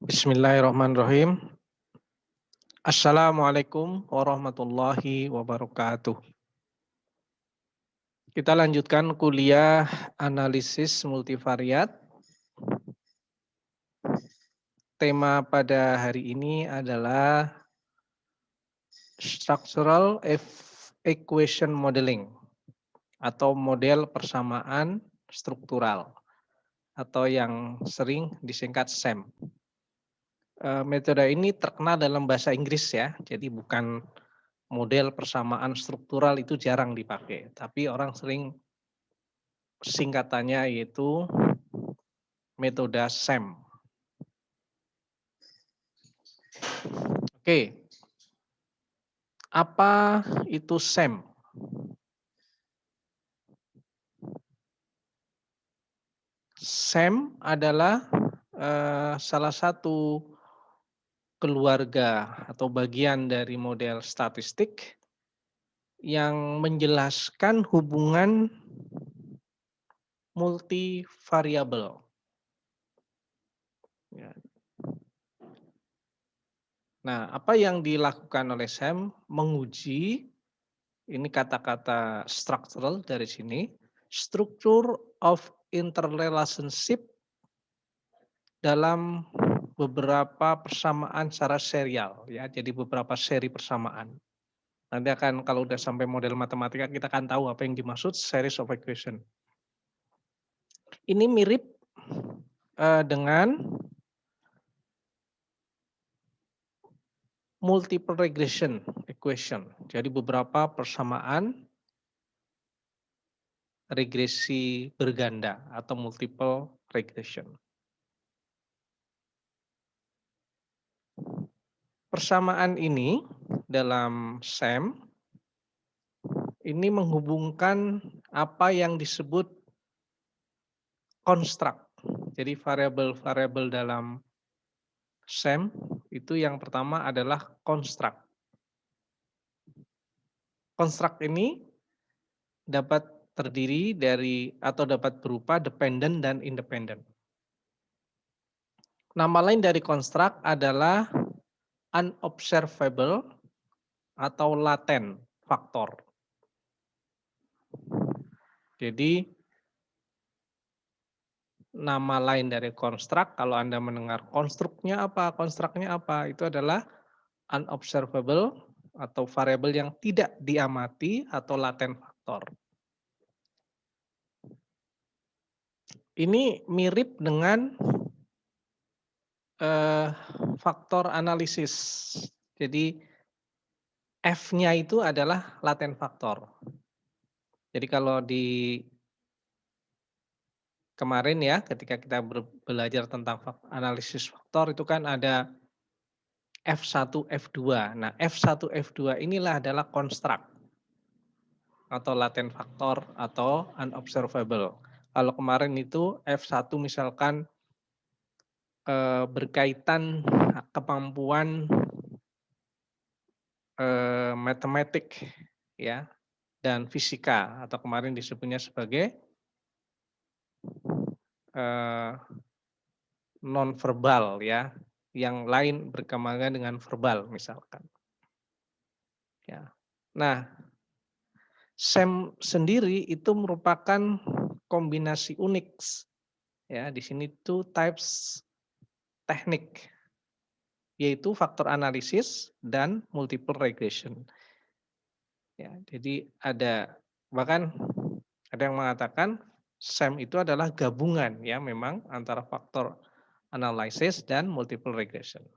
Bismillahirrahmanirrahim. Assalamualaikum warahmatullahi wabarakatuh. Kita lanjutkan kuliah analisis multivariat. Tema pada hari ini adalah structural equation modeling atau model persamaan struktural atau yang sering disingkat SEM. Metode ini terkenal dalam bahasa Inggris ya, jadi bukan model persamaan struktural itu jarang dipakai, tapi orang sering singkatannya yaitu metode SEM. Oke, apa itu SEM? SEM adalah salah satu keluarga atau bagian dari model statistik yang menjelaskan hubungan multivariabel. Ya. Nah, apa yang dilakukan oleh SEM? Menguji, ini kata-kata structural dari sini, structure of interrelationship dalam beberapa persamaan secara serial ya. Jadi beberapa seri persamaan. Nanti akan kalau udah sampai model matematika kita akan tahu apa yang dimaksud series of equation. Ini mirip dengan multiple regression equation. Jadi beberapa persamaan regresi berganda atau multiple regression. Persamaan ini dalam SEM ini menghubungkan apa yang disebut construct. Jadi variabel-variabel dalam SEM itu yang pertama adalah construct. Construct ini dapat terdiri dari atau dapat berupa dependent dan independent. Nama lain dari construct adalah unobservable atau latent faktor. Jadi nama lain dari construct, kalau Anda mendengar konstruknya apa, konstruknya apa, itu adalah unobservable atau variabel yang tidak diamati atau latent faktor. Ini mirip dengan faktor analisis. Jadi F-nya itu adalah latent faktor. Jadi kalau di kemarin ya, ketika kita belajar tentang analisis faktor itu kan ada F1, F2. Nah, F1, F2 inilah adalah construct atau latent faktor atau unobservable. Kalau kemarin itu F1 misalkan berkaitan kemampuan matematik ya dan fisika atau kemarin disebutnya sebagai nonverbal ya, yang lain berkembangkan dengan verbal misalkan. Ya. Nah, SEM sendiri itu merupakan kombinasi unik ya. Di sini two types teknik yaitu faktor analisis dan multiple regression. Ya, jadi bahkan ada yang mengatakan SEM itu adalah gabungan ya memang antara faktor analysis dan multiple regression.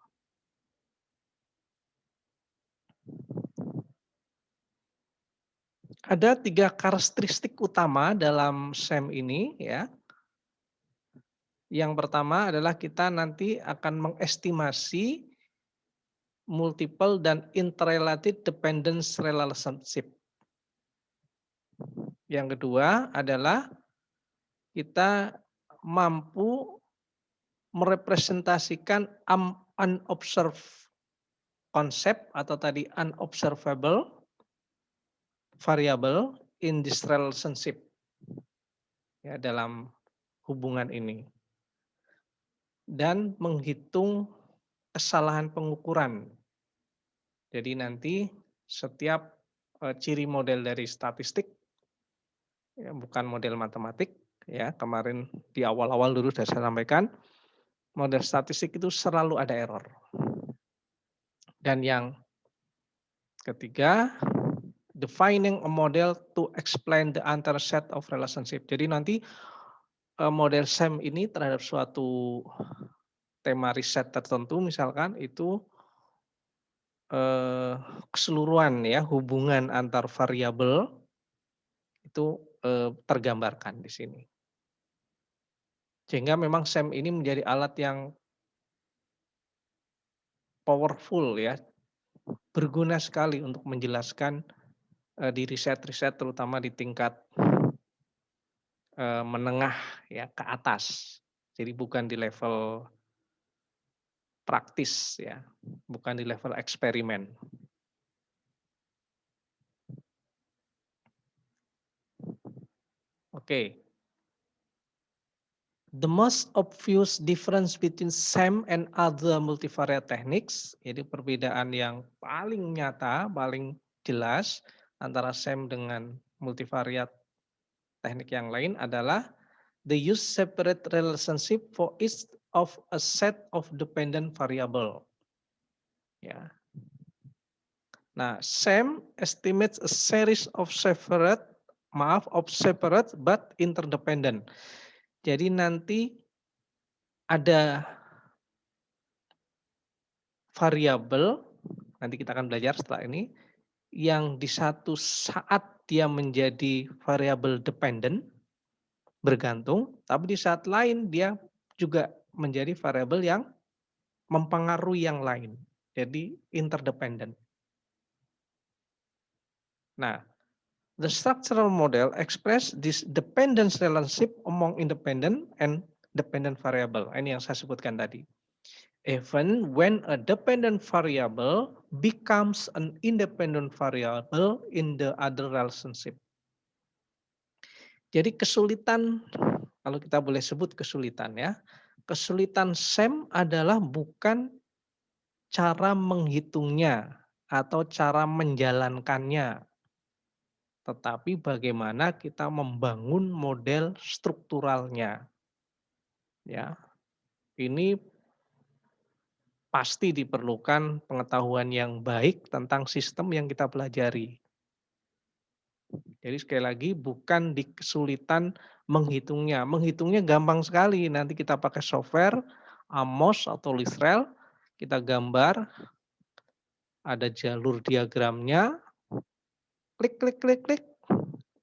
Ada 3 karakteristik utama dalam SEM ini ya. Yang pertama adalah kita nanti akan mengestimasi multiple dan interrelated dependence relationship. Yang kedua adalah kita mampu merepresentasikan unobserved concept atau tadi unobservable variable in this relationship ya dalam hubungan ini. dan menghitung kesalahan pengukuran. Jadi nanti setiap ciri model dari statistik, ya, bukan model matematik, ya kemarin di awal-awal dulu sudah saya sampaikan, model statistik itu selalu ada error. Dan yang ketiga, defining a model to explain the entire set of relationship. Jadi nanti model SEM ini terhadap suatu tema riset tertentu misalkan itu eh, keseluruhan ya hubungan antar variabel itu tergambarkan di sini. Sehingga memang SEM ini menjadi alat yang powerful ya, berguna sekali untuk menjelaskan di riset-riset terutama di tingkat menengah ya ke atas. Jadi bukan di level praktis ya, bukan di level eksperimen. Oke. The most obvious difference between SEM and other multivariate techniques, jadi perbedaan yang paling nyata, paling jelas antara SEM dengan multivariate teknik yang lain adalah the use separate relationship for each of a set of dependent variable. Ya. Nah, SEM estimates a series of separate but interdependent. Jadi nanti ada variabel, nanti kita akan belajar setelah ini, yang di satu saat dia menjadi variabel dependent, bergantung, tapi di saat lain dia juga menjadi variabel yang mempengaruhi yang lain. Jadi interdependent. Nah, the structural model express this dependence relationship among independent and dependent variable. Ini yang saya sebutkan tadi. Even when a dependent variable becomes an independent variable in the other relationship. Jadi kesulitan, kalau kita boleh sebut kesulitan ya, kesulitan SEM adalah bukan cara menghitungnya atau cara menjalankannya, tetapi bagaimana kita membangun model strukturalnya. Ya, ini pasti diperlukan pengetahuan yang baik tentang sistem yang kita pelajari. Jadi sekali lagi bukan di kesulitan menghitungnya. Menghitungnya gampang sekali. Nanti kita pakai software Amos atau Lisrel, kita gambar, ada jalur diagramnya, klik klik klik klik.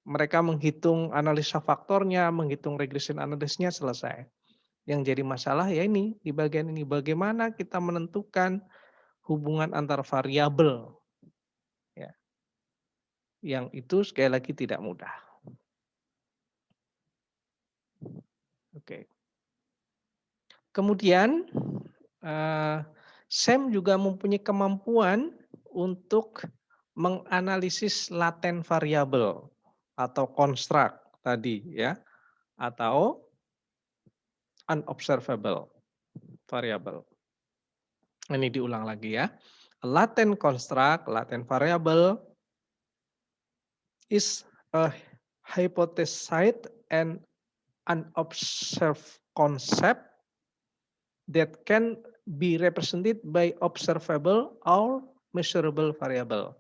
Mereka menghitung analisa faktornya, menghitung regression analisisnya, selesai. Yang jadi masalah ya ini di bagian ini, bagaimana kita menentukan hubungan antar variabel ya. Yang itu sekali lagi tidak mudah. Oke. Kemudian SEM juga mempunyai kemampuan untuk menganalisis laten variabel atau construct tadi ya, atau unobservable variable. Ini diulang lagi ya. Latent construct, latent variable is a hypothesized and unobserved concept that can be represented by observable or measurable variable.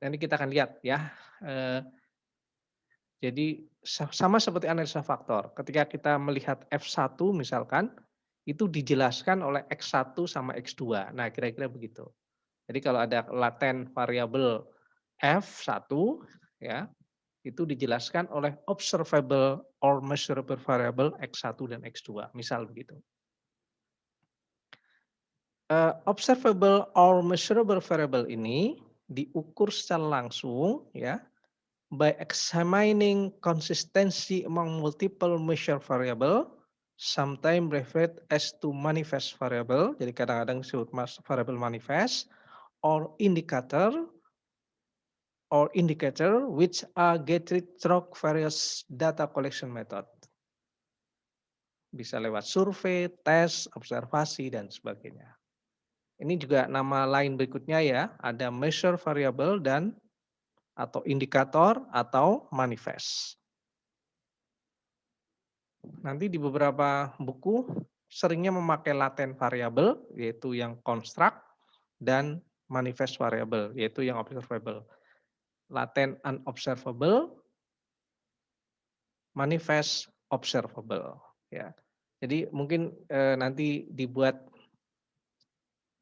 Nanti kita akan lihat ya. Jadi sama seperti analisa faktor. Ketika kita melihat F1 misalkan, itu dijelaskan oleh X1 sama X2. Nah, kira-kira begitu. Jadi kalau ada laten variabel F1 ya, itu dijelaskan oleh observable or measurable variable X1 dan X2. Misal begitu. Observable or measurable variable ini diukur secara langsung ya by examining consistency among multiple measure variable, sometimes referred as to manifest variable, jadi kadang-kadang disebut variable manifest, or indicator which are gathered through various data collection method. Bisa lewat survei, tes, observasi, dan sebagainya. Ini juga nama lain berikutnya ya, ada measure variable dan atau indikator atau manifest. Nanti di beberapa buku seringnya memakai latent variable, yaitu yang construct, dan manifest variable, yaitu yang observable. Latent unobservable, manifest observable. Ya, jadi mungkin nanti dibuat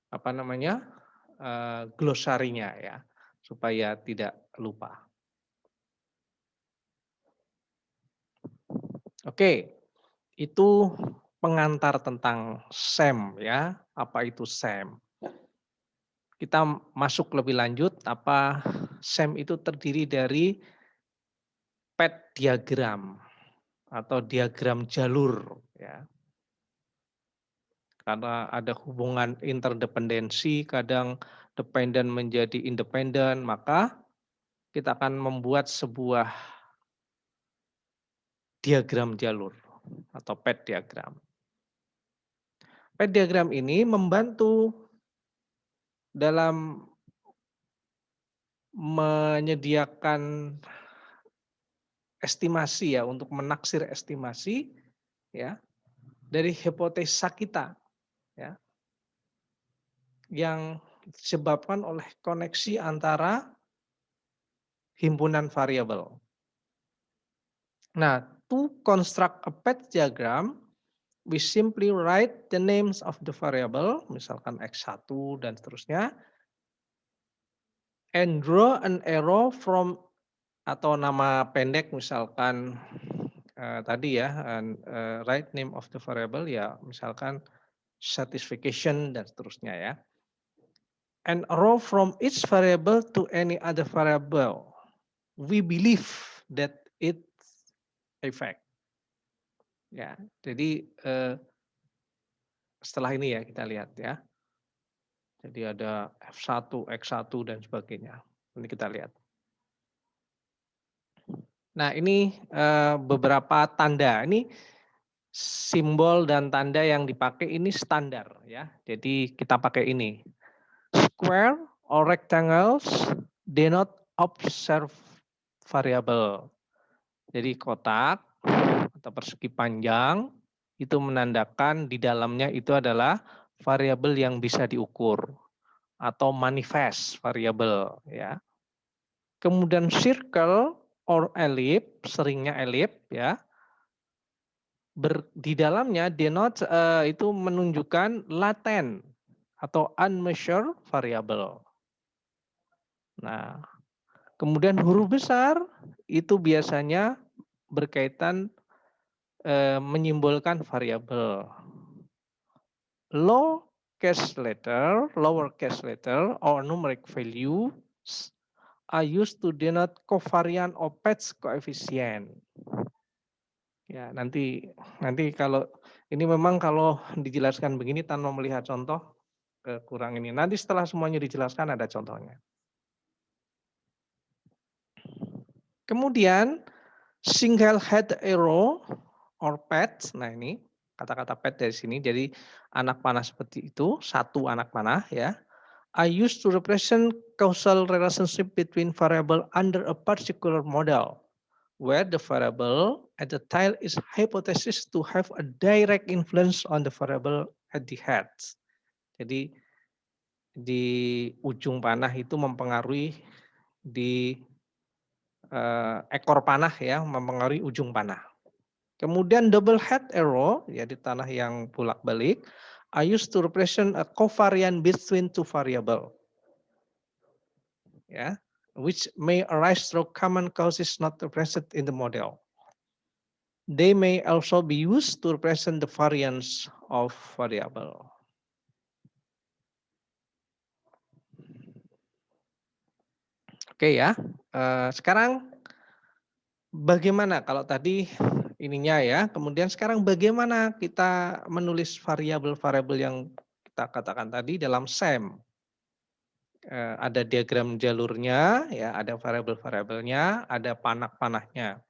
apa namanya glosarinya ya, supaya tidak lupa. Oke, itu pengantar tentang SEM ya. Apa itu SEM? Kita masuk lebih lanjut, apa SEM itu terdiri dari path diagram atau diagram jalur ya. Karena ada hubungan interdependensi, kadang dependen menjadi independen, maka kita akan membuat sebuah diagram jalur atau path diagram. Path diagram ini membantu dalam menyediakan estimasi ya, untuk menaksir estimasi ya dari hipotesa kita ya, yang disebabkan oleh koneksi antara himpunan variabel. Nah, to construct a path diagram, we simply write the names of the variable, misalkan X1 dan seterusnya, and draw an arrow from atau nama pendek misalkan tadi ya, write name of the variable ya, misalkan satisfaction dan seterusnya ya. And arrow from each variable to any other variable. We believe that it effect. Ya, jadi setelah ini ya kita lihat ya. Jadi ada F1, X1 dan sebagainya. Ini kita lihat. Nah, ini beberapa tanda. Ini simbol dan tanda yang dipakai ini standar ya. Jadi kita pakai ini. Square or rectangles denote observed variable. Jadi kotak atau persegi panjang itu menandakan di dalamnya itu adalah variabel yang bisa diukur atau manifest variabel ya. Kemudian circle or ellipse, seringnya ellipse ya. Di dalamnya denote itu menunjukkan laten atau unmeasured variable. Nah, kemudian huruf besar itu biasanya berkaitan menyimbolkan variabel. Lower case letter or numeric values are used to denote covariant or patch coefficient. Ya, nanti kalau ini memang kalau dijelaskan begini tanpa melihat contoh kurang ini. Nanti setelah semuanya dijelaskan ada contohnya. Kemudian single head arrow or path. Nah, ini kata-kata path dari sini. Jadi anak panah seperti itu, satu anak panah ya. I used to represent causal relationship between variable under a particular model, where the variable at the tail is hypothesis to have a direct influence on the variable at the head. Jadi di ujung panah itu mempengaruhi di ekor panah ya, mempengaruhi ujung panah. Kemudian double head arrow ya di tanah yang bolak-balik, I used to represent a covariant between two variable. Ya, which may arise through common causes not represented in the model. They may also be used to represent the variance of variable. Oke ya, sekarang bagaimana kalau tadi ininya ya, kemudian sekarang bagaimana kita menulis variabel-variabel yang kita katakan tadi dalam SEM. Ada diagram jalurnya, ya, ada variabel-variabelnya, ada panak-panahnya.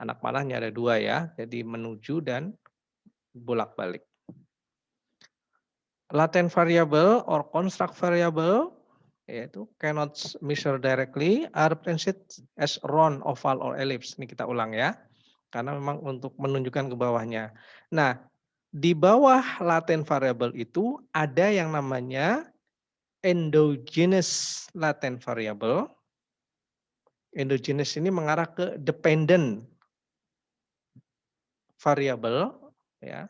Anak panahnya ada dua ya, jadi menuju dan bolak-balik. Latent variable or construct variable yaitu cannot measure directly are presented as round, oval, or ellipse. Ini kita ulang ya, karena memang untuk menunjukkan ke bawahnya. Nah, di bawah latent variable itu ada yang namanya endogenous latent variable. Endogenous ini mengarah ke dependent variable, ya.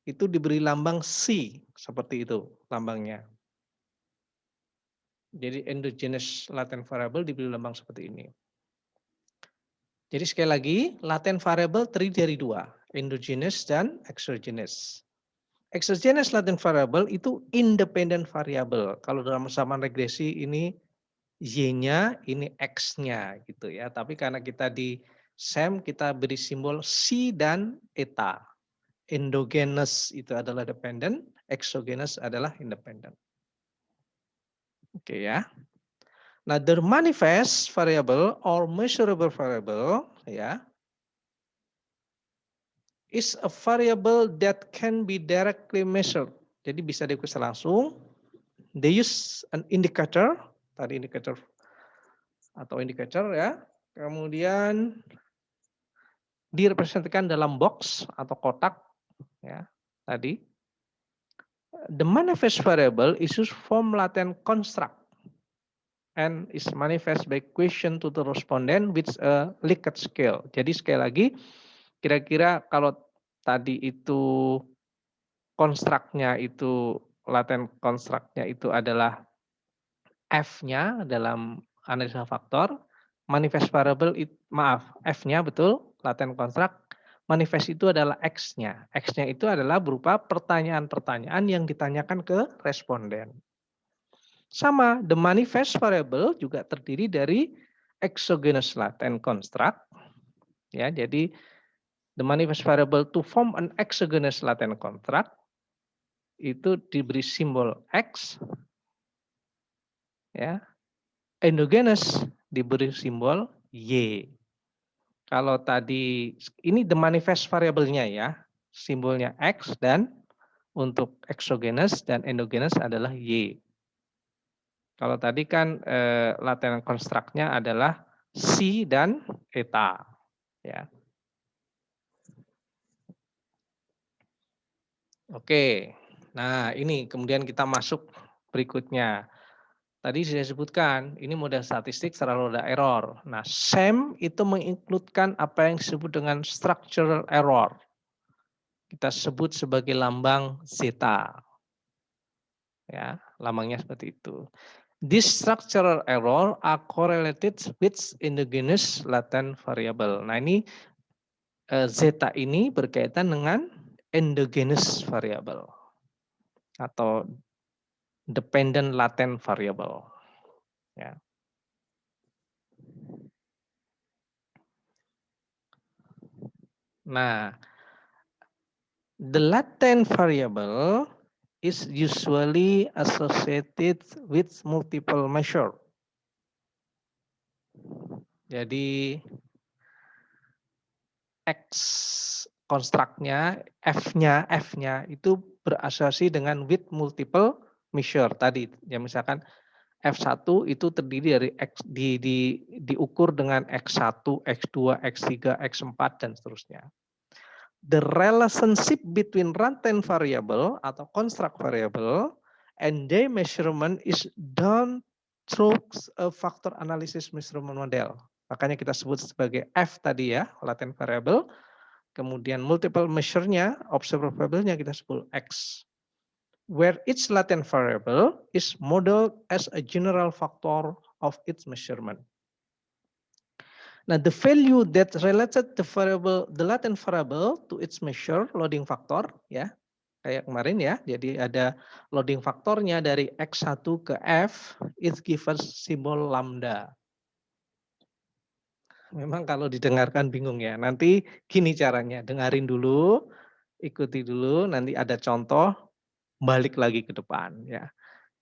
Itu diberi lambang C, seperti itu lambangnya. Jadi endogenous latent variable diberi lambang seperti ini. Jadi sekali lagi, latent variable terdiri dari dua, endogenous dan exogenous. Exogenous latent variable itu independent variable. Kalau dalam persamaan regresi ini Y-nya, ini X-nya gitu ya. Tapi karena kita di SEM kita beri simbol C dan eta. Endogenous itu adalah dependent, exogenous adalah independent. Oke ya. Nah, the manifest variable or measurable variable ya is a variable that can be directly measured. Jadi bisa diukur langsung. They use an indicator, tadi indicator atau indicator ya. Kemudian direpresentasikan dalam box atau kotak ya tadi. The manifest variable is used from latent construct and is manifest by question to the respondent with a Likert scale. Jadi sekali lagi, kira-kira kalau tadi itu konstruknya itu latent konstruknya itu adalah F-nya dalam analisa faktor, manifest variable F-nya betul, latent construct, manifest itu adalah X-nya. X-nya itu adalah berupa pertanyaan-pertanyaan yang ditanyakan ke responden. Sama, the manifest variable juga terdiri dari exogenous latent construct. Ya, jadi the manifest variable to form an exogenous latent construct itu diberi simbol X. Ya. Endogenous diberi simbol Y. Kalau tadi ini the manifest variable-nya ya, simbolnya X dan untuk exogenous dan endogenous adalah Y. Kalau tadi kan latent construct-nya adalah C dan eta. Ya. Oke, nah ini kemudian kita masuk berikutnya. Tadi saya sebutkan, ini model statistik selalu ada error. Nah, SEM itu menginkludkan apa yang disebut dengan structural error. Kita sebut sebagai lambang zeta. Ya, lambangnya seperti itu. This structural error are correlated with endogenous latent variable. Nah, ini zeta ini berkaitan dengan endogenous variable atau dependent latent variable. Ya. Nah, the latent variable is usually associated with multiple measure. Jadi X konstruknya, F-nya itu berasosiasi dengan with multiple measure tadi. Ya misalkan F1 itu terdiri dari X diukur dengan X1, X2, X3, X4 dan seterusnya. The relationship between latent variable atau construct variable and their measurement is done through a factor analysis measurement model. Makanya kita sebut sebagai F tadi ya, latent variable. Kemudian multiple measure-nya, observable-nya kita sebut X. Where each latent variable is modeled as a general factor of its measurement. Nah, the value that related the latent variable to its measure loading factor ya. Kayak kemarin ya. Jadi ada loading faktornya dari X1 ke F, it gives simbol lambda. Memang kalau didengarkan bingung ya. Nanti gini caranya, dengarin dulu, ikuti dulu, nanti ada contoh, balik lagi ke depan ya.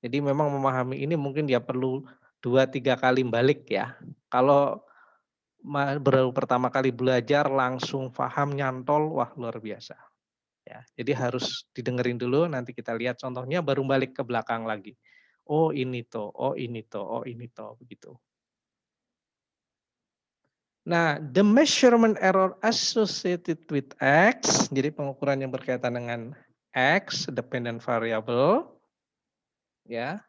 Jadi memang memahami ini mungkin dia perlu 2-3 kali balik ya. Kalau baru pertama kali belajar langsung paham nyantol, wah luar biasa. Ya, jadi harus didengerin dulu, nanti kita lihat contohnya, baru balik ke belakang lagi. Oh ini toh, oh ini toh, oh ini toh, begitu. Nah, the measurement error associated with X, jadi pengukuran yang berkaitan dengan X, dependent variable, ya,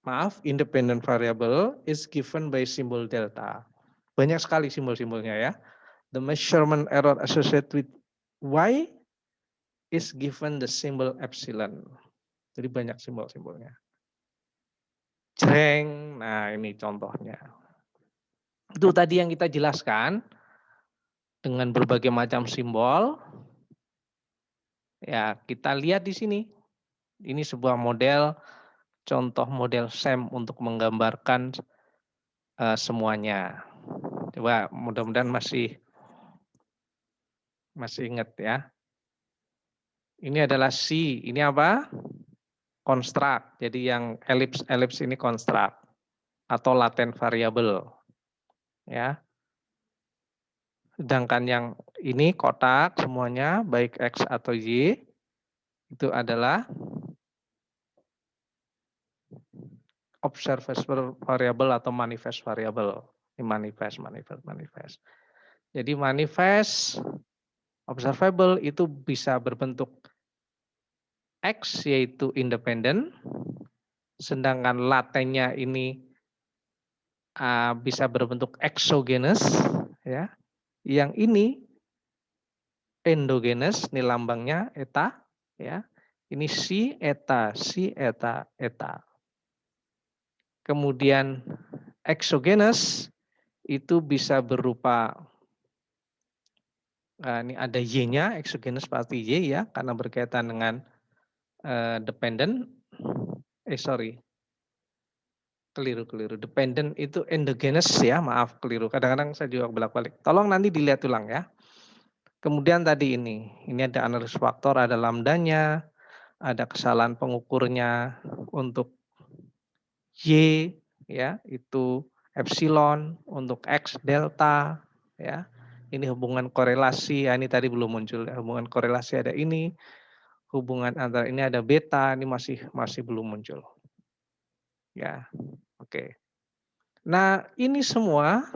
maaf, independent variable is given by symbol delta. Banyak sekali simbol-simbolnya ya. The measurement error associated with Y is given the symbol epsilon. Jadi banyak simbol-simbolnya. Jreng, nah ini contohnya. Itu tadi yang kita jelaskan dengan berbagai macam simbol. Ya, kita lihat di sini. Ini sebuah model, contoh model SEM untuk menggambarkan semuanya. Coba mudah-mudahan masih ingat ya. Ini adalah C, ini apa? Construct. Jadi yang elips ini construct atau latent variable. Ya. Sedangkan yang ini kotak semuanya baik X atau Y itu adalah observable variable atau manifest variable. Ini manifest. Jadi manifest observable itu bisa berbentuk X yaitu independen, sedangkan latennya ini bisa berbentuk exogenous, ya. Yang ini endogenous, ini lambangnya eta, ya. Ini si eta, eta. Kemudian exogenous itu bisa berupa ini ada Y-nya, exogenous pasti Y ya, karena berkaitan dengan dependent. Keliru. Dependent itu endogenous ya, maaf keliru. Kadang-kadang saya juga bolak-balik. Tolong nanti dilihat ulang ya. Kemudian tadi ini ada analis faktor, ada lambdanya, ada kesalahan pengukurnya untuk Y ya, itu epsilon, untuk X delta ya. Ini hubungan korelasi, ya ini tadi belum muncul ya. Hubungan korelasi ada ini, hubungan antara ini ada beta, ini masih belum muncul. Ya. Oke. Nah, ini semua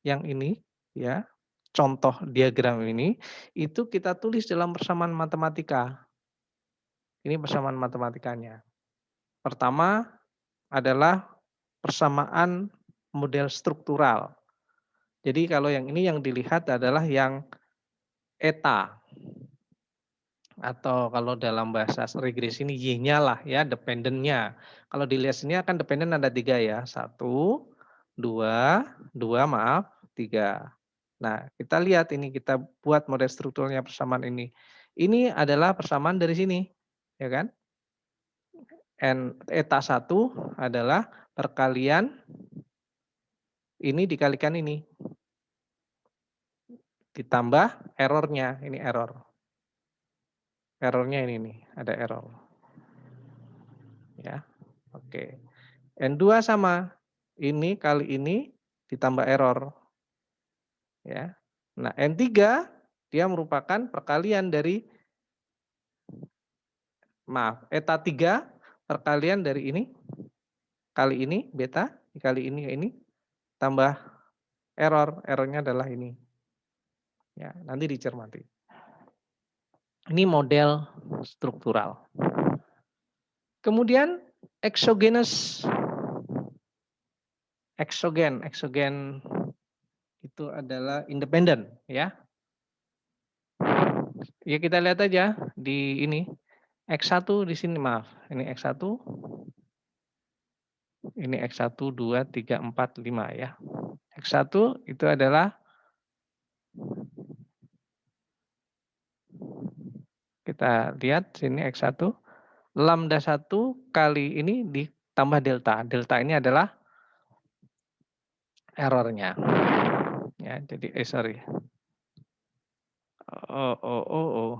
yang ini ya, contoh diagram ini itu kita tulis dalam persamaan matematika. Ini persamaan matematikanya. Pertama adalah persamaan model struktural. Jadi kalau yang ini yang dilihat adalah yang eta. Atau kalau dalam bahasa regresi ini Y-nya lah ya, dependent-nya. Kalau dilihat sini akan dependent ada 3 ya. 1, 2, 2 maaf, 3. Nah, kita lihat ini kita buat model strukturnya persamaan ini. Ini adalah persamaan dari sini, ya kan? Eta 1 adalah perkalian ini dikalikan ini. Ditambah errornya, ini error. Errornya ini nih, ada error. Ya, oke. N2 sama, ini kali ini ditambah error. Ya. Nah, N3 dia merupakan perkalian dari eta 3 perkalian dari ini kali ini beta dikali ini tambah error. Errornya adalah ini. Ya, nanti dicermati. Ini model struktural. Kemudian exogenous. Exogen itu adalah independen ya. Ya kita lihat aja di ini X1 di sini maaf. Ini X1. Ini X1 2 3 4 5 ya. X1 itu adalah kita lihat sini X1 lambda 1 kali ini ditambah delta. Delta ini adalah errornya. Ya, jadi sorry.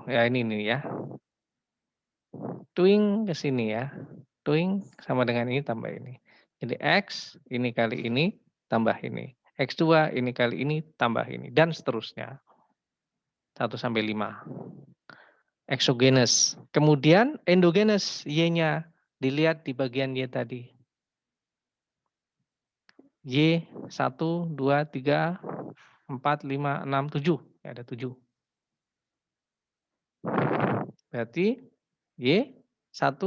Ya ini nih ya. Twing ke sini ya. Twing sama dengan ini tambah ini. Jadi X ini kali ini tambah ini. X2 ini kali ini tambah ini dan seterusnya. 1 sampai 5. exogenous. Kemudian endogenous, Y-nya. Dilihat di bagian Y tadi. Y, 1, 2, 3, 4, 5, 6, 7. Ya, ada 7. Berarti Y, 1,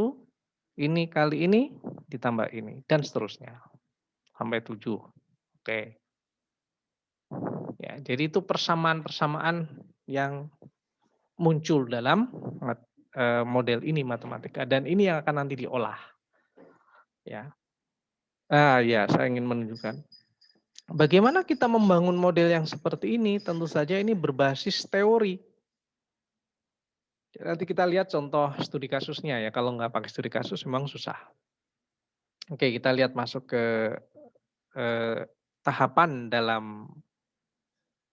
ini kali ini, ditambah ini. Dan seterusnya. Sampai 7. Oke. Ya, jadi itu persamaan-persamaan yang muncul dalam model ini matematika. Dan ini yang akan nanti diolah. Ya. Ya, saya ingin menunjukkan. Bagaimana kita membangun model yang seperti ini? Tentu saja ini berbasis teori. Nanti kita lihat contoh studi kasusnya ya. Kalau nggak pakai studi kasus memang susah. Oke, kita lihat masuk ke tahapan dalam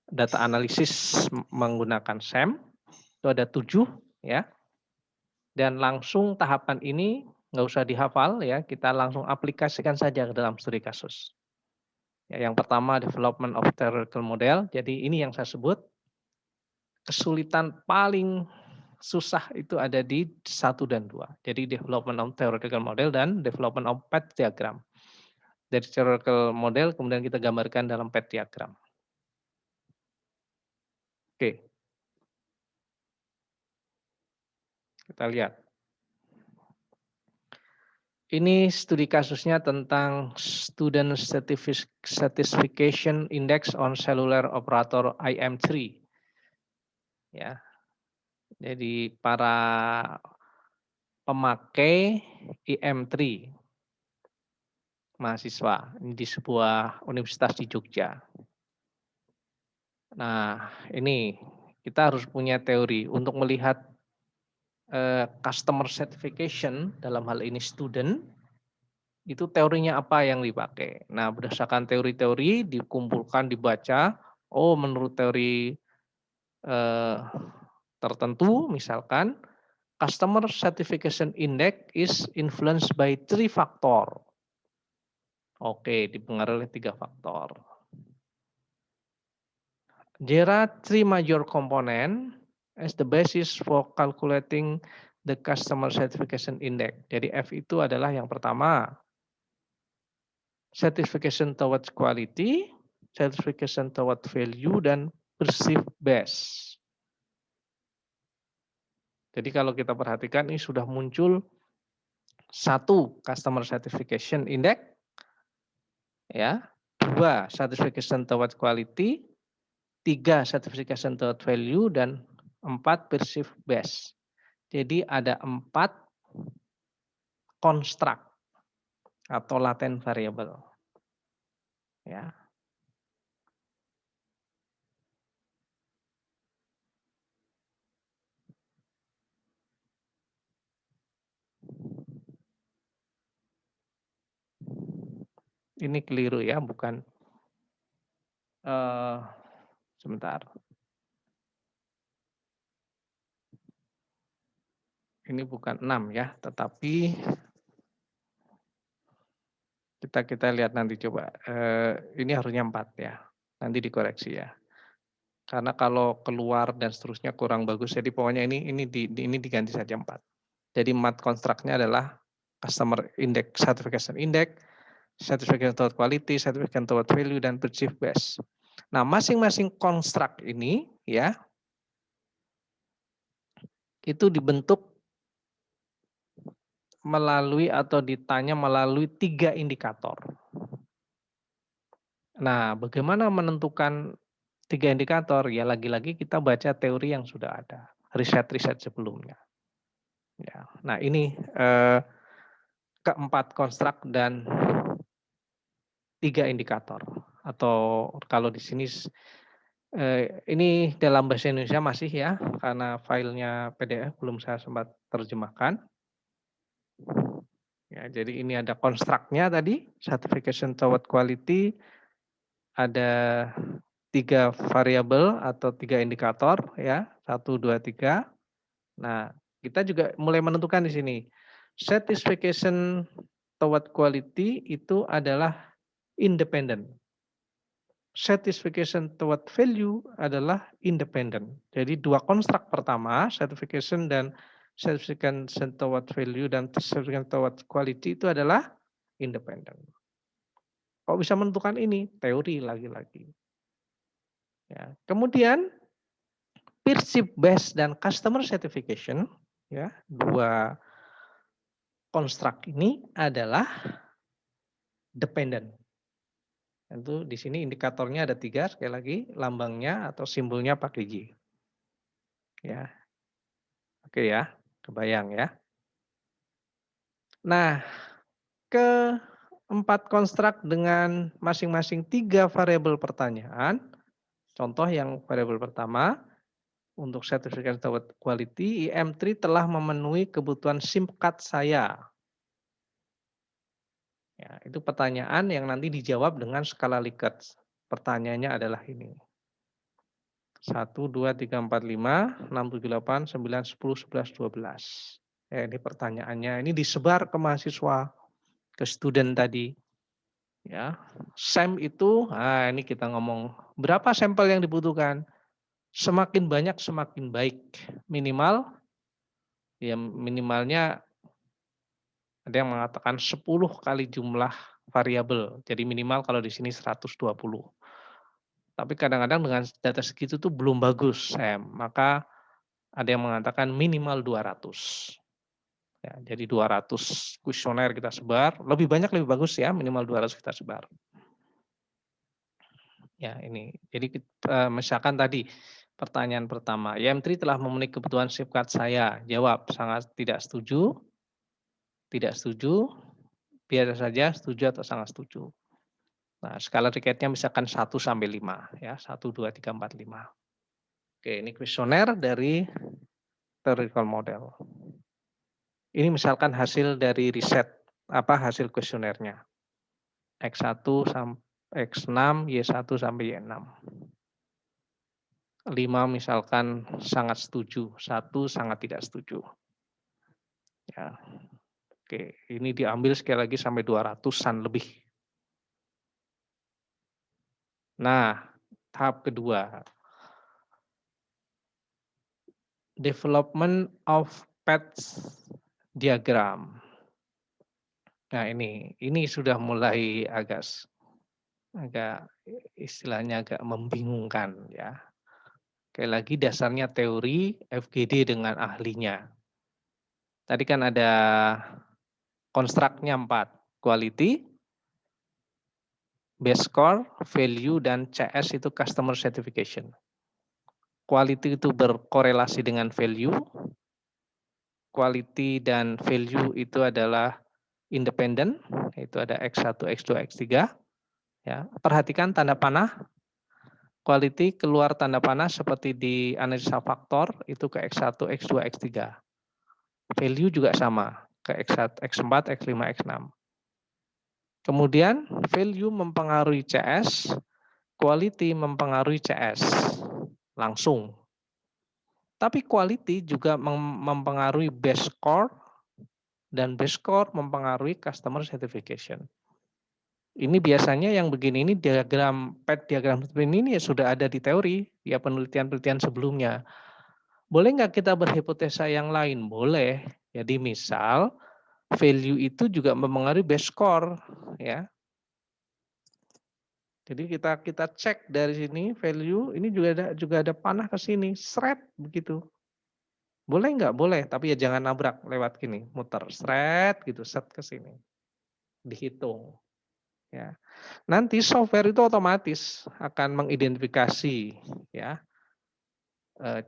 data analisis menggunakan SEM. Itu ada 7 ya. Dan langsung tahapan ini nggak usah dihafal ya. Kita langsung aplikasikan saja ke dalam studi kasus. Ya, yang pertama development of theoretical model. Jadi ini yang saya sebut kesulitan paling susah itu ada di 1 dan 2. Jadi development of theoretical model dan development of path diagram. Dari theoretical model kemudian kita gambarkan dalam path diagram. Oke. Kita lihat. Ini studi kasusnya tentang Student Satisfaction Index on Cellular Operator IM3. Ya. Jadi para pemakai IM3 mahasiswa di sebuah universitas di Jogja. Nah, ini kita harus punya teori untuk melihat customer certification dalam hal ini student. Itu teorinya apa yang dipakai. Nah, berdasarkan teori-teori dikumpulkan, dibaca, oh menurut teori tertentu, misalkan, customer certification index is influenced by 3 faktor. Oke, dipengaruhi oleh 3 faktor. There are 3 major component as the basis for calculating the customer certification index. Jadi F itu adalah yang pertama, certification towards quality, certification towards value, dan perceived best. Jadi kalau kita perhatikan ini sudah muncul 1 customer certification index, ya, 2 certification towards quality, 3 certification towards value, dan 4 perceived best. Jadi ada 4 construct atau latent variable. Ya. Ini keliru ya, bukan. Sebentar. Ini bukan 6 ya, tetapi kita lihat nanti coba. Ini harusnya 4 ya. Nanti dikoreksi ya. Karena kalau keluar dan seterusnya kurang bagus, jadi pokoknya ini diganti saja 4. Jadi 4 konstruknya adalah customer index, certification index, certification toward quality, certification toward value, dan perceived best. Nah, masing-masing konstruk ini ya itu dibentuk melalui atau ditanya melalui 3 indikator. Nah, bagaimana menentukan 3 indikator? Ya lagi-lagi kita baca teori yang sudah ada, riset-riset sebelumnya. Ya, nah ini keempat konstruk dan 3 indikator. Atau kalau di sini ini dalam bahasa Indonesia masih ya, karena filenya PDF belum saya sempat terjemahkan. Ya, jadi ini ada konstruknya tadi, certification toward quality, ada 3 variabel atau 3 indikator ya, 1, 2, 3. Nah, kita juga mulai menentukan di sini. Certification toward quality itu adalah independen. certification toward value adalah independent. Jadi dua konstruk pertama, certification dan certification toward value dan certification toward quality itu adalah independent. Kok bisa menentukan ini? Teori lagi-lagi. Ya. Kemudian peership based dan customer certification, ya, dua konstruk ini adalah dependent. Tentu di sini indikatornya ada 3, sekali lagi lambangnya atau simbolnya pakai J. Ya, oke ya, kebayang ya. Nah, keempat konstruk dengan masing-masing 3 variabel pertanyaan. Contoh yang variabel pertama, untuk sertifikat quality, IM3 telah memenuhi kebutuhan SIM card saya. Ya, itu pertanyaan yang nanti dijawab dengan skala Likert. Pertanyaannya adalah ini. 1, 2, 3, 4, 5, 6, 7, 8, 9, 10, 11, 12. Ya, ini pertanyaannya. Ini disebar ke mahasiswa, ke student tadi. Ya, SEM itu, nah ini kita ngomong, berapa sampel yang dibutuhkan? Semakin banyak semakin baik. Minimal, ya minimalnya ada yang mengatakan 10 kali jumlah variabel. Jadi minimal kalau di sini 120. Tapi kadang-kadang dengan data segitu tuh belum bagus, Sam. Maka ada yang mengatakan minimal 200. Ya, jadi 200 kuesioner kita sebar. Lebih banyak lebih bagus ya, minimal 200 kita sebar. Ya, ini. Jadi misalkan tadi pertanyaan pertama, IM3 telah memenuhi kebutuhan SIM card saya. Jawab, sangat tidak setuju, tidak setuju, biasa saja, setuju atau sangat setuju. Nah, skala Likert-nya misalkan 1 sampai 5 ya, 1 2 3 4 5. Oke, ini kuesioner dari theoretical model. Ini misalkan hasil dari riset, hasil kuesionernya. X1 sampai X6, Y1 sampai Y6. 5 misalkan sangat setuju, 1 sangat tidak setuju. Ya. Oke, ini diambil sekali lagi sampai 200-an lebih. Nah, tahap kedua. Development of path diagram. Nah, ini sudah mulai agak istilahnya agak membingungkan ya. Sekali lagi dasarnya teori, FGD dengan ahlinya. Tadi kan ada konstruknya 4, quality, base score, value, dan CS itu customer certification. Quality itu berkorelasi dengan value, quality dan value itu adalah independent, itu ada X1, X2, X3. Ya, perhatikan tanda panah, quality keluar tanda panah seperti di analisa faktor, itu ke X1, X2, X3. Value juga sama, ke X1, X4, X5, X6. Kemudian value mempengaruhi CS, quality mempengaruhi CS langsung. Tapi quality juga mempengaruhi base score dan base score mempengaruhi customer certification. Ini biasanya yang begini ini diagram PET diagram seperti ini ya sudah ada di teori ya penelitian-penelitian sebelumnya. Boleh nggak kita berhipotesa yang lain? Boleh. Jadi misal value itu juga mempengaruhi base score ya. Jadi kita cek dari sini value ini juga ada panah ke sini, seret begitu. Boleh nggak? Boleh, tapi ya jangan nabrak lewat gini, muter seret gitu, set ke sini. Dihitung. Ya. Nanti software itu otomatis akan mengidentifikasi ya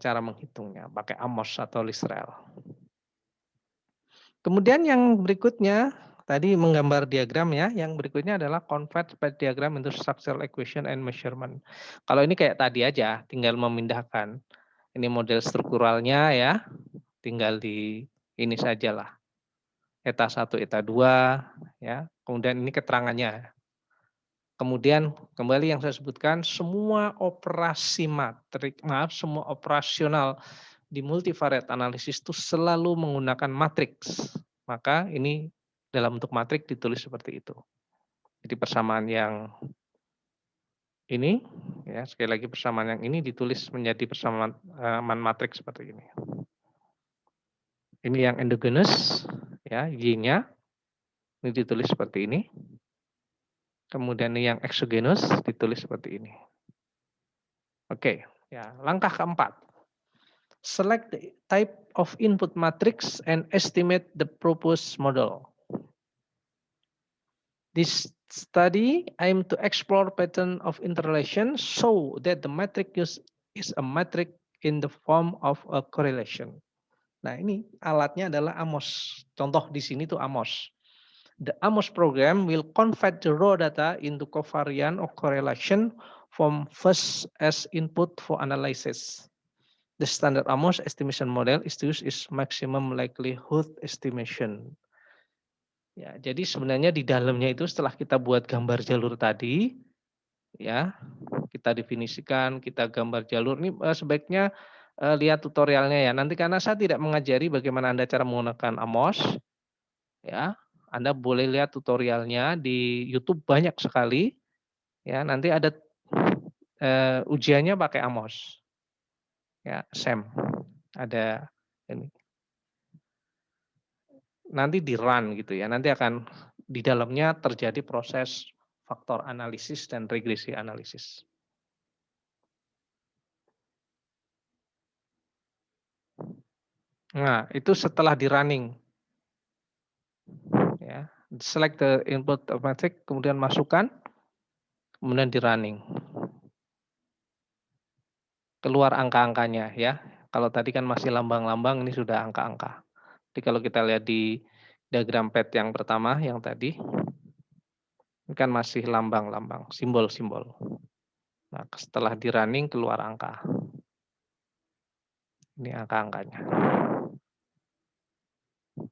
cara menghitungnya pakai Amos atau Listrel. Kemudian yang berikutnya tadi menggambar diagram ya, yang berikutnya adalah convert path diagram into structural equation and measurement. Kalau ini kayak tadi aja, tinggal memindahkan. Ini model strukturalnya ya, tinggal di ini sajalah. Eta 1, eta 2 ya. Kemudian ini keterangannya. Kemudian kembali yang saya sebutkan, semua operasi semua operasional di multivariate analysis itu selalu menggunakan matriks. Maka ini dalam bentuk matriks ditulis seperti itu. Jadi persamaan yang ini, ya sekali lagi persamaan yang ini ditulis menjadi persamaan matriks seperti ini. Ini yang endogenous, ya Y-nya ini ditulis seperti ini. Kemudian ini yang exogenous ditulis seperti ini. Oke, ya langkah keempat. Select the type of input matrix and estimate the proposed model. This study aims to explore pattern of interrelation so that the matrix used is a matrix in the form of a correlation. Nah, ini alatnya adalah AMOS. Contoh di sini tuh AMOS. The AMOS program will convert the raw data into covariance or correlation from first as input for analysis. The standard AMOS estimation model is to use is maximum likelihood estimation. Ya, jadi sebenarnya di dalamnya itu setelah kita buat gambar jalur tadi, ya, kita definisikan, kita gambar jalur ini sebaiknya lihat tutorialnya ya. Nanti karena saya tidak mengajari bagaimana Anda cara menggunakan AMOS, ya, Anda boleh lihat tutorialnya di YouTube banyak sekali. Ya, nanti ada ujiannya pakai AMOS. Ya, SEM. Ada ini. Nanti di-run gitu ya. Nanti akan di dalamnya terjadi proses faktor analisis dan regresi analisis. Nah, itu setelah di-running. Ya, select the input matrix, kemudian masukkan, kemudian di-running. Keluar angka-angkanya ya. Kalau tadi kan masih lambang-lambang, ini sudah angka-angka. Jadi kalau kita lihat di diagram pad yang pertama, yang tadi, ini kan masih lambang-lambang, simbol-simbol. Nah, setelah di-running keluar angka. Ini angka-angkanya.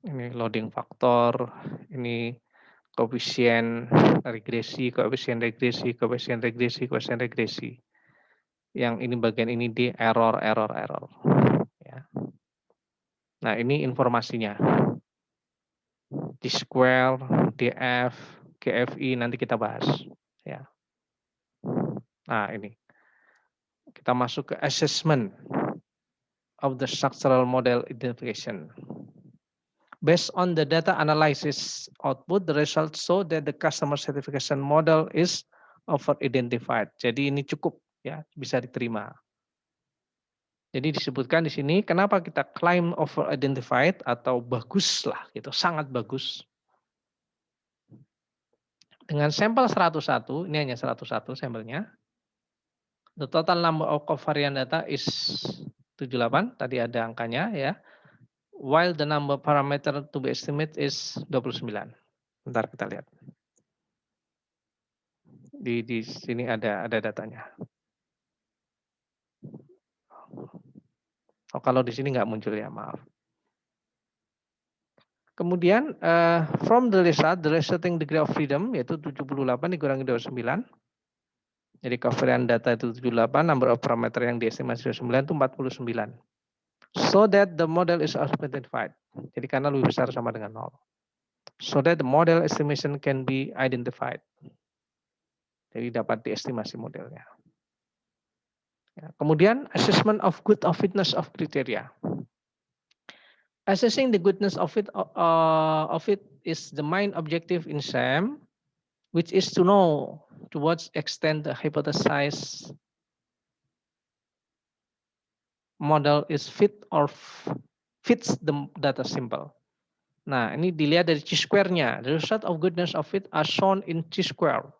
Ini loading faktor, ini koefisien regresi, koefisien regresi, koefisien regresi, koefisien regresi. Yang ini bagian ini di error. Ya. Nah, ini informasinya. D-square, DF, GFI nanti kita bahas. Ya. Nah, ini. Kita masuk ke assessment of the structural model identification. Based on the data analysis output, the results show that the customer certification model is over-identified. Jadi ini cukup ya, bisa diterima. Jadi disebutkan di sini kenapa kita claim over-identified atau bagus lah gitu, sangat bagus. Dengan sampel 101, ini hanya 101 sampelnya. The total number of covariant data is 78, tadi ada angkanya ya. While the number parameter to be estimate is 29. Bentar kita lihat. Di sini ada datanya. Oh, kalau di sini nggak muncul ya, maaf. Kemudian from the resulting degree of freedom yaitu 78 dikurangi 29. Jadi covariant data itu 78, number of parameter yang diestimasi 29 itu 49. So that the model is identified. Jadi karena lebih besar sama dengan 0. So that the model estimation can be identified. Jadi dapat diestimasi modelnya. Ya, kemudian assessment of good of fitness of criteria. Assessing the goodness of it is the main objective in SAM, which is to know to what extent the hypothesized model is fit or fits the data sample. Nah, ini dilihat dari chi-square-nya. The result of goodness of it are shown in chi-square.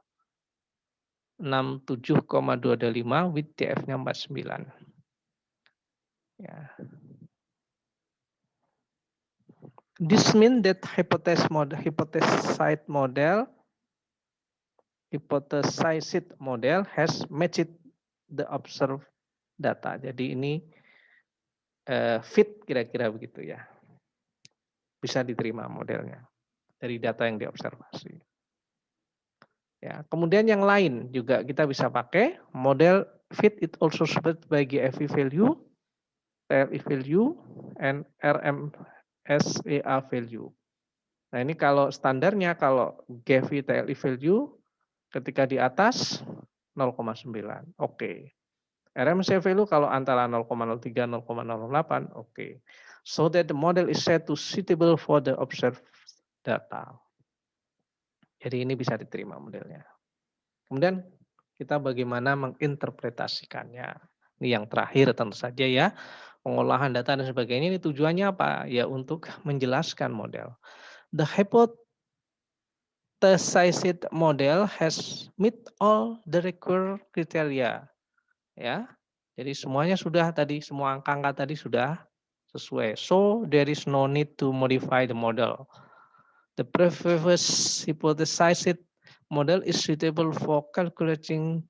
67,225 with TF-nya 49. Ya. This means that hypothesized model has matched the observed data. Jadi ini fit kira-kira begitu ya. Bisa diterima modelnya dari data yang diobservasi. Ya, kemudian yang lain juga kita bisa pakai model fit it also supported by GFI value, TLI value, and RMSEA value. Nah, ini kalau standarnya kalau GFI TLI value ketika di atas 0,9. Oke. RMC value kalau antara 0,03, 0,08, oke. So that the model is set to suitable for the observed data. Jadi ini bisa diterima modelnya. Kemudian kita bagaimana menginterpretasikannya. Ini yang terakhir tentu saja ya. Pengolahan data dan sebagainya ini tujuannya apa? Ya untuk menjelaskan model. The hypothesized model has meet all the required criteria. Ya. Jadi semuanya sudah tadi, semua angka-angka tadi sudah sesuai. So there is no need to modify the model. The previous hypothesized model is suitable for calculating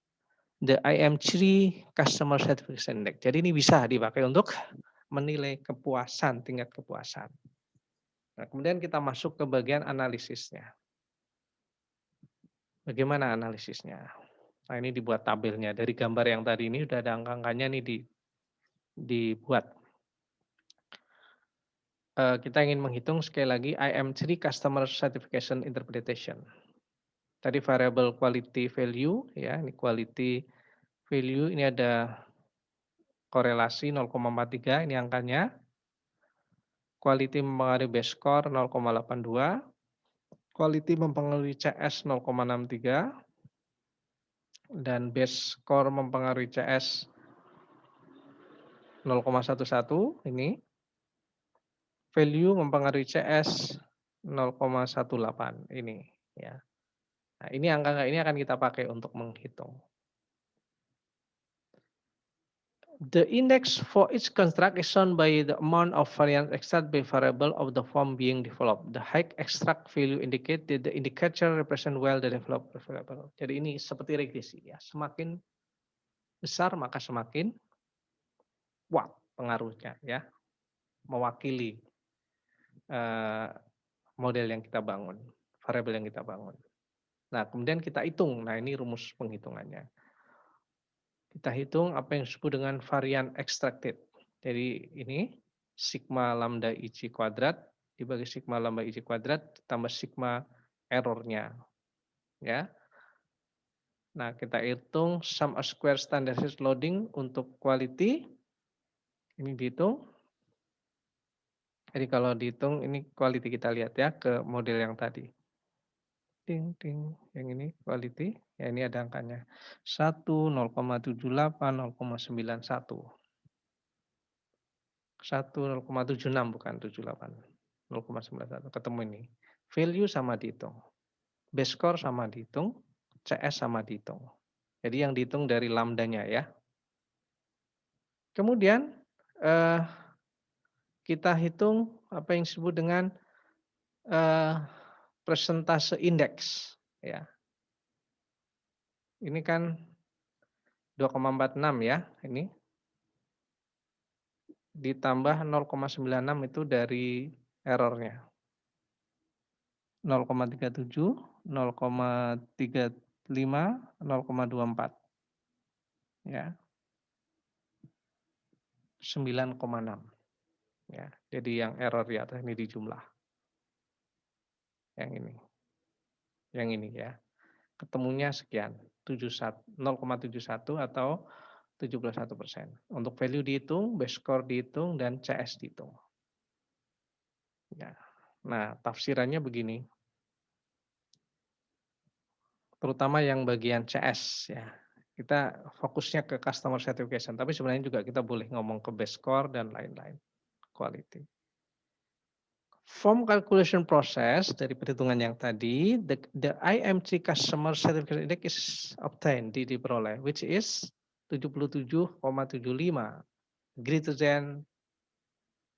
the IM3 Customer Satisfaction Index. Jadi ini bisa dipakai untuk menilai kepuasan, tingkat kepuasan. Nah, kemudian kita masuk ke bagian analisisnya. Bagaimana analisisnya? Nah, ini dibuat tabelnya. Dari gambar yang tadi ini sudah ada angka-angkanya nih dibuat. Kita ingin menghitung sekali lagi IM3 Customer Certification Interpretation. Tadi variable quality value, ya ini quality value, ini ada korelasi 0,43, ini angkanya. Quality mempengaruhi base score 0,82, quality mempengaruhi CS 0,63, dan base score mempengaruhi CS 0,11 ini. Value mempengaruhi CS 0,18 ini ya. Nah, ini angka ini akan kita pakai untuk menghitung. The index for each construct is shown by the amount of variance extracted by variable of the form being developed. The high extract value indicate that the indicator represent well the developed variable. Jadi ini seperti regresi ya. Semakin besar maka semakin kuat pengaruhnya ya. Mewakili model yang kita bangun, variabel yang kita bangun. Nah, kemudian kita hitung. Nah, ini rumus penghitungannya. Kita hitung apa yang disebut dengan varian extracted. Jadi ini sigma lambda IC kuadrat dibagi sigma lambda IC kuadrat tambah sigma errornya. Ya. Nah, kita hitung sum of square standardized loading untuk quality. Ini dihitung. Jadi kalau dihitung ini quality kita lihat ya ke model yang tadi. Ting, ting. Yang ini quality, ya ini ada angkanya. 1, 0,78, 0,91. 0,76 bukan 78. 0,91 ketemu ini. Value sama dihitung. Base score sama dihitung. CS sama dihitung. Jadi yang dihitung dari lambdanya ya. Kemudian kita hitung apa yang disebut dengan persentase indeks ya. Ini kan 2,46 ya, ini ditambah 0,96 itu dari errornya. 0,37, 0,35, 0,24. Ya. 9,6. Ya, jadi yang error di atas ini di jumlah. Yang ini. Yang ini ya. Ketemunya sekian, 0,71 atau 71%. Untuk value dihitung, base score dihitung, dan CS dihitung. Ya. Nah, tafsirannya begini. Terutama yang bagian CS ya. Kita fokusnya ke customer certification, tapi sebenarnya juga kita boleh ngomong ke base score dan lain-lain. Quality. Form calculation process dari perhitungan yang tadi, the IMC customer certification index is obtained, diperoleh, which is 77,75, greater than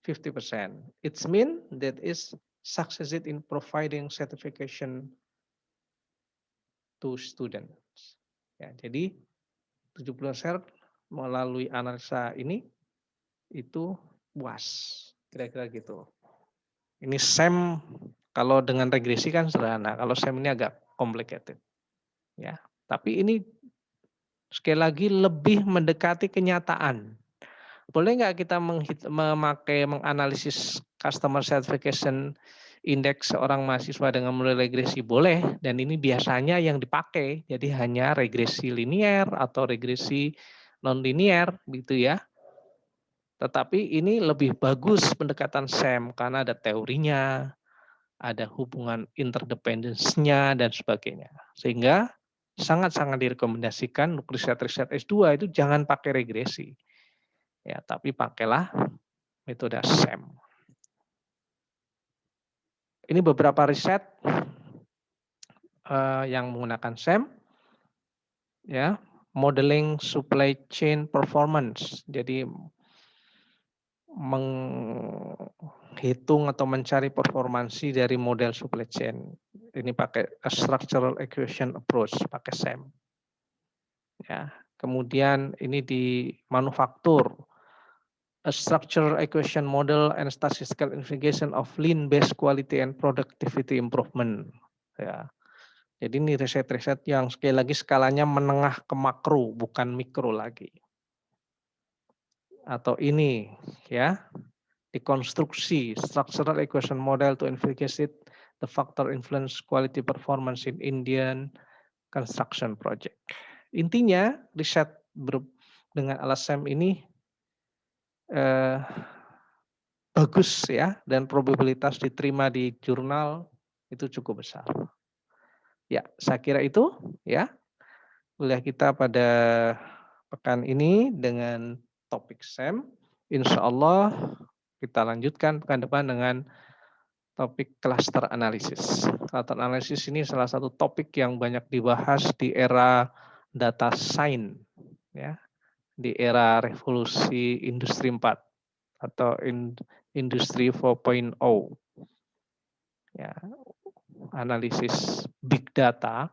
50%. It means that is succeeded in providing certification to students. Ya, jadi 70% melalui analisa ini itu puas, kira-kira gitu. Ini SEM kalau dengan regresi kan sederhana, kalau SEM ini agak complicated. Ya, tapi ini sekali lagi lebih mendekati kenyataan. Boleh nggak kita menganalisis customer certification indeks seorang mahasiswa dengan model regresi boleh, dan ini biasanya yang dipakai. Jadi hanya regresi linier atau regresi non-linier gitu ya. Tetapi ini lebih bagus pendekatan SEM karena ada teorinya, ada hubungan interdependence-nya dan sebagainya. Sehingga sangat-sangat direkomendasikan untuk riset-riset S2 itu jangan pakai regresi. Ya, tapi pakailah metode SEM. Ini beberapa riset yang menggunakan SEM, ya, modeling supply chain performance. Jadi menghitung atau mencari performansi dari model supply chain. Ini pakai a structural equation approach, pakai SEM. Ya, kemudian ini di manufaktur, a structural equation model and statistical investigation of lean-based quality and productivity improvement. Ya, jadi ini riset-riset yang sekali lagi skalanya menengah ke makro, bukan mikro lagi. Atau ini, ya, dekonstruksi structural equation model to investigate the factor influence quality performance in Indian construction project. Intinya riset dengan alat SEM ini bagus ya, dan probabilitas diterima di jurnal itu cukup besar. Ya, saya kira itu ya kuliah kita pada pekan ini dengan topik SEM. Insya Allah kita lanjutkan pekan depan dengan topik cluster analysis. Cluster analysis ini salah satu topik yang banyak dibahas di era data science, ya, di era revolusi industri 4 atau industri 4.0. Ya, analisis big data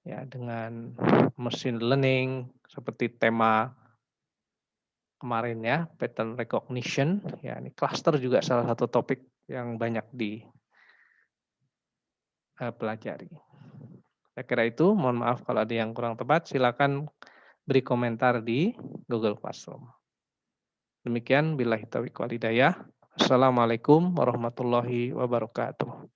ya dengan machine learning seperti tema kemarin ya, pattern recognition, ya ini cluster juga salah satu topik yang banyak dipelajari. Saya kira itu, mohon maaf kalau ada yang kurang tepat, silakan beri komentar di Google Classroom. Demikian, billahi taufiq wal hidayah. Assalamualaikum warahmatullahi wabarakatuh.